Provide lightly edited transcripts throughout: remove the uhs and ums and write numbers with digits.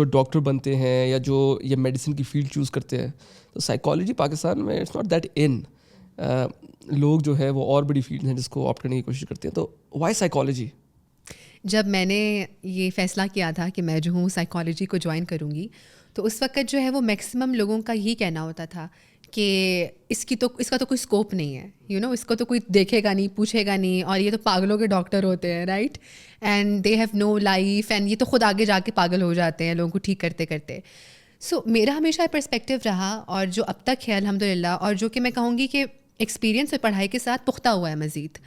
جو ڈاکٹر بنتے ہیں یا جو یہ میڈیسن کی فیلڈ چوز کرتے ہیں, تو سائیکالوجی پاکستان میں اٹس ناٹ دیٹ ان. لوگ جو ہے وہ اور بڑی فیلڈ ہیں جس کو آپٹ کرنے کی کوشش کرتے ہیں. تو وائی سائیکالوجی؟ جب میں نے یہ فیصلہ کیا تھا کہ میں جو ہوں سائیکالوجی کو جوائن کروں گی, تو اس وقت جو ہے وہ میکسیمم لوگوں کا یہی کہنا ہوتا تھا کہ اس کا تو کوئی اسکوپ نہیں ہے, اس کو تو کوئی دیکھے گا نہیں, پوچھے گا نہیں, اور یہ تو پاگلوں کے ڈاکٹر ہوتے ہیں, right, and they have no life, and یہ تو خود آگے جا کے پاگل ہو جاتے ہیں لوگوں کو ٹھیک کرتے کرتے. سو میرا ہمیشہ پرسپیکٹیو رہا, اور جو اب تک ہے الحمد للہ, اور جو کہ میں کہوں گی کہ ایکسپیرینس اور پڑھائی کے ساتھ پختہ ہوا ہے مزید,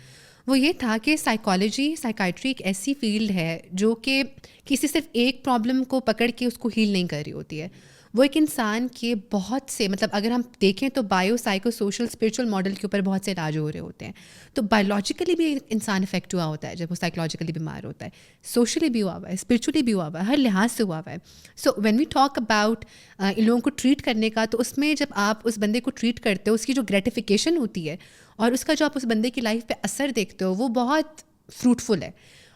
وہ یہ تھا کہ سائیکائٹری ایک ایسی فیلڈ ہے جو کہ کسی صرف ایک پرابلم کو پکڑ کے اس کو ہیل نہیں کر رہی ہوتی ہے. وہ ایک انسان کے بہت سے, مطلب اگر ہم دیکھیں تو bio psycho social spiritual model کے اوپر بہت سے علاج ہو رہے ہوتے ہیں. تو بایولوجیکلی بھی انسان افیکٹ ہوا ہوتا ہے جب وہ سائیکولوجیکلی بیمار ہوتا ہے, سوشلی بھی ہوا ہوا ہے, اسپریچولی بھی ہوا ہوا ہے, ہر لحاظ سے ہوا ہوا ہے. So when we talk about ان لوگوں کو ٹریٹ کرنے کا, تو اس میں جب آپ اس بندے کو ٹریٹ کرتے ہو, اس کی جو گریٹیفیکیشن ہوتی ہے اور اس کا جو آپ اس بندے کی لائف پہ اثر دیکھتے ہو, وہ بہت فروٹفل ہے.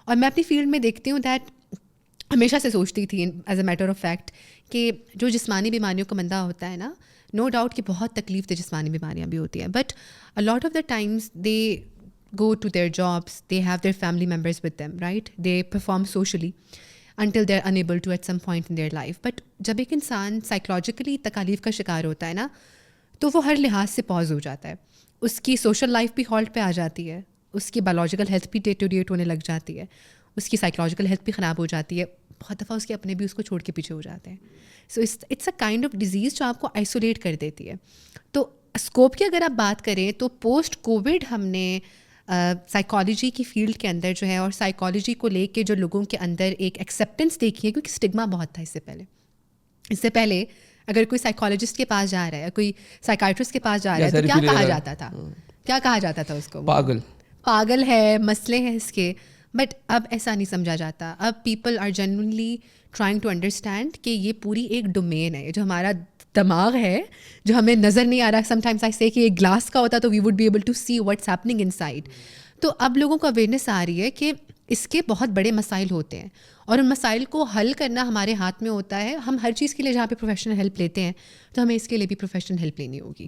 اور میں اپنی فیلڈ میں دیکھتی ہوں دیٹ ہمیشہ سے سوچتی تھی as a matter of fact کہ جو جسمانی بیماریوں کا بندہ ہوتا ہے نا, نو ڈاؤٹ کہ بہت تکلیف دہ جسمانی بیماریاں بھی ہوتی ہیں, but a lot of the times they go to their jobs, they have their family members with them, right, they perform socially until they're unable to at some point in their life. But جب ایک انسان psychologically تکالیف کا شکار ہوتا ہے نا, تو وہ ہر لحاظ سے پاز ہو جاتا ہے. اس کی سوشل لائف بھی ہالٹ پہ آ جاتی ہے, اس کی بایولوجیکل ہیلتھ بھی ڈیٹوریٹ ہونے لگ جاتی ہے, اس کی سائیکولوجیکل ہیلتھ بھی خراب ہو جاتی ہے, بہت دفعہ اس کے اپنے بھی اس کو چھوڑ کے پیچھے ہو جاتے ہیں. So it's a kind of disease جو آپ کو آئسولیٹ کر دیتی ہے. تو اسکوپ کی اگر آپ بات کریں تو پوسٹ کووڈ ہم نے سائیکالوجی کی فیلڈ کے اندر جو ہے, اور سائیکالوجی کو لے کے جو لوگوں کے اندر ایک ایکسیپٹنس دیکھی ہے, کیونکہ اسٹگما بہت تھا اس سے پہلے اگر کوئی سائیکالوجسٹ کے پاس جا رہا ہے, کوئی سائیکائٹرسٹ کے پاس جا رہا ہے, تو کیا کہا جاتا تھا, کیا کہا جاتا تھا اس کو, پاگل ہے, مسئلے ہیں اس کے. بٹ اب ایسا نہیں سمجھا جاتا. اب people are genuinely trying to understand کہ یہ پوری ایک ڈومین ہے. جو ہمارا دماغ ہے, جو ہمیں نظر نہیں آ رہا, سم ٹائمز آئی سے کہ ایک گلاس کا ہوتا تو we would be able to see what's happening inside. تو اب لوگوں کو اویئرنیس آ رہی ہے کہ اس کے بہت بڑے مسائل ہوتے ہیں, اور ان مسائل کو حل کرنا ہمارے ہاتھ میں ہوتا ہے. ہم ہر چیز کے لیے جہاں پہ پروفیشنل ہیلپ لیتے ہیں, تو ہمیں اس کے لیے بھی پروفیشنل ہیلپ لینی ہوگی.